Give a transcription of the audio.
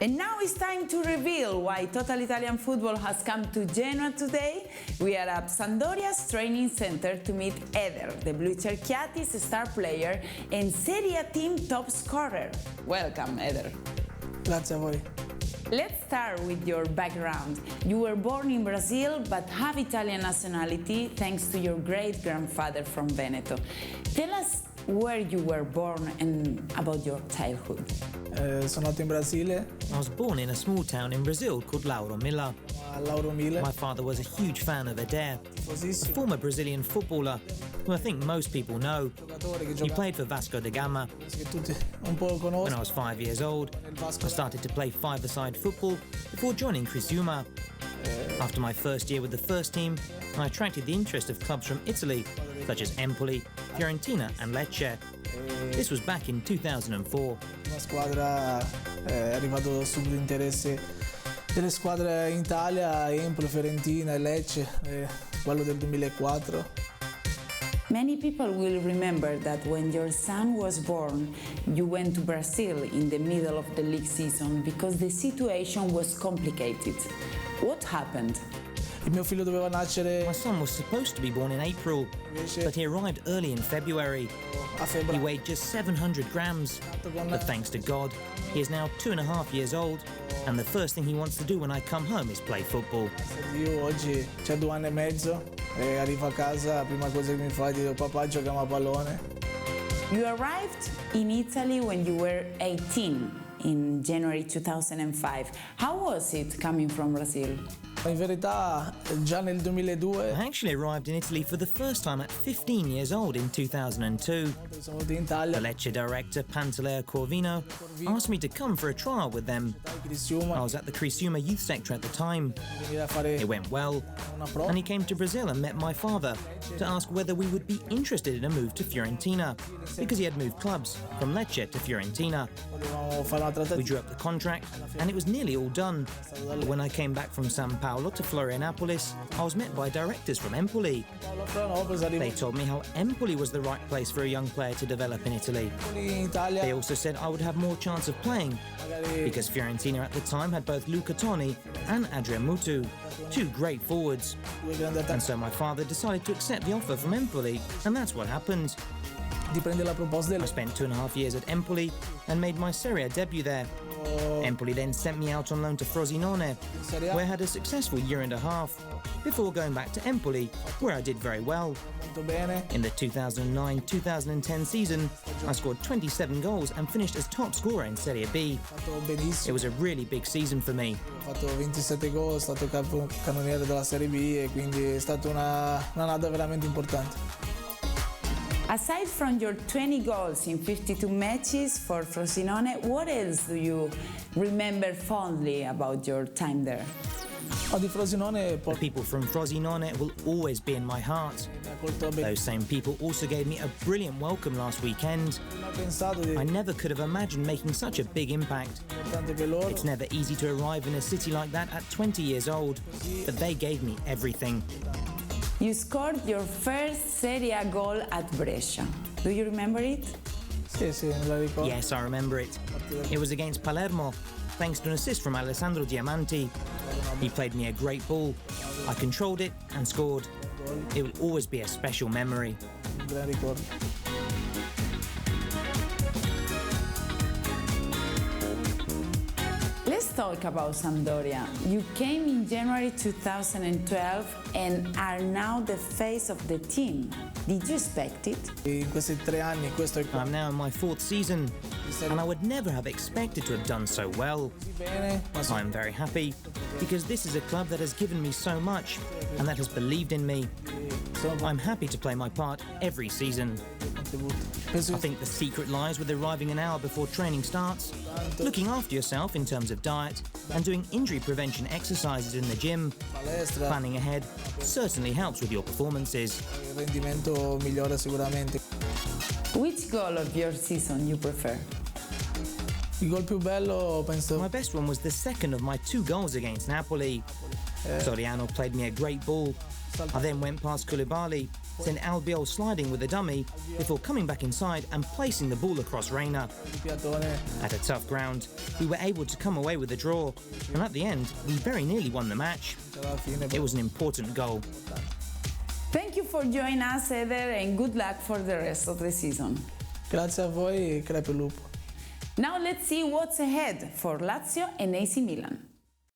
And now it's time to reveal why Total Italian Football has come to Genoa today. We are at Sampdoria's training center to meet Eder, the Blue Cerchiati's star player and Serie A TIM top scorer. Welcome, Eder. Grazie a voi. Let's start with your background. You were born in Brazil but have Italian nationality thanks to your great-grandfather from Veneto. Tell us where you were born and about your childhood. Sono nato in Brasile, I was born in a small town in Brazil called Lauro Miller. a Lauro Mille, My father was a huge fan of Eder, a famosissimo former Brazilian footballer who I think most people know. giocatore che He gioca, played for Vasco da Gama. penso che tutti un po' When I conoscono. was 5 years old, Il Vasco I started to play five-a-side football before joining Criciúma. After my first year with the first team, I attracted the interest of clubs from Italy, such as Empoli, Fiorentina and Lecce. This was back in 2004. una squadra, è arrivato subito interesse delle squadre in Italia, Empoli, Fiorentina e Lecce, quello del 2004. Many people will remember that when your son was born, you went to Brazil in the middle of the league season because the situation was complicated. What happened? Il mio figlio doveva nascere My son was supposed to be born in April, but he arrived early in February. a He febbraio. weighed just 700 grams, but thanks to God, he is now 2.5 years old, and the first thing he wants to do when I come home is play football. Io oggi c'è 2 anni e mezzo e arrivo a casa, la prima cosa che mi fa è dire papà giochiamo a pallone. You arrived in Italy when you were 18 in January 2005. How was it coming from Brazil? In verità già nel 2002 I actually arrived in Italy for the first time at 15 years old in 2002. sono venuto in The Italia, Lecce director, Pantaleo Corvino, asked me to come for a trial with them. I Criciúma, was at the Criciúma youth sector at the time. venire a fare It went well, una prova. and he came to Brazil and met my father to ask whether we would be interested in a move to Fiorentina, because he had moved clubs from Lecce to Fiorentina. Volevamo fare una We trattativa. drew up the contract, and it was nearly all done. But when I came back from San Paolo to Florianopolis, I was met by directors from Empoli. They told me how Empoli was the right place for a young player to develop in Italy. In Italia They also said I would have more chance of playing, magari because Fiorentina at the time had both Luca Toni and Adrian Mutu, two great forwards. due grandi And attacchi so my father decided to accept the offer from Empoli, and that's what happened. di prendere la proposta I del spent 2.5 years at Empoli and made my Serie A debut there. Empoli then sent me out on loan to Frosinone, Serie A. where I had a successful year and a half, before going back to Empoli, where I did very well. molto bene. In the 2009-2010 season, I scored 27 goals and finished as top scorer in Serie B. Ho fatto It benissimo, was a really big season for me. ho fatto 27 gol, sono stato cannoniere della Serie B e quindi è stata un'annata veramente importante. Aside from your 20 goals in 52 matches for Frosinone, what else do you remember fondly about your time there? Di Frosinone The people from Frosinone will always be in my heart. mi ha colto bene. Those same people also gave me a brilliant welcome last weekend. Non ho pensato di I never could have imagined making such a big impact. importante per loro. It's never easy to arrive in a city like that at 20 years old, but they gave me everything. You scored your first Serie A goal at Brescia. Do you remember it? Sì, me la ricordo. Yes, I remember it. It was against Palermo, thanks to an assist from Alessandro Diamanti. He played me a great ball. I controlled it and scored. It will always be a special memory. Un gran ricordo. Let's talk about Sampdoria. You came in January 2012 and are now the face of the team. Did you expect it? In questi 3 anni questo è I'm now in my 4th season, così and I would never have expected to have done so well. bene, ma sono I'm very happy, because this is a club that has given me so much, and that has believed in me. I'm happy to play my part every season. contributo. Penso I think the secret lies with arriving an hour before training starts, looking after yourself in terms of diet, and doing injury prevention exercises in the gym. palestra, Planning ahead certainly helps with your performances. il rendimento migliora sicuramente. Which goal of your season you prefer? Il gol più bello penso My best one was the second of my 2 goals against Napoli. Soriano played me a great ball, I then went past Koulibaly, sent Albiol sliding with a dummy, before coming back inside and placing the ball across Reina. At a tough ground, we were able to come away with a draw, and at the end, we very nearly won the match. It was an important goal. Thank you for joining us, Eder, and good luck for the rest of the season. Grazie a voi e crepe il lupo. Now let's see what's ahead for Lazio and AC Milan.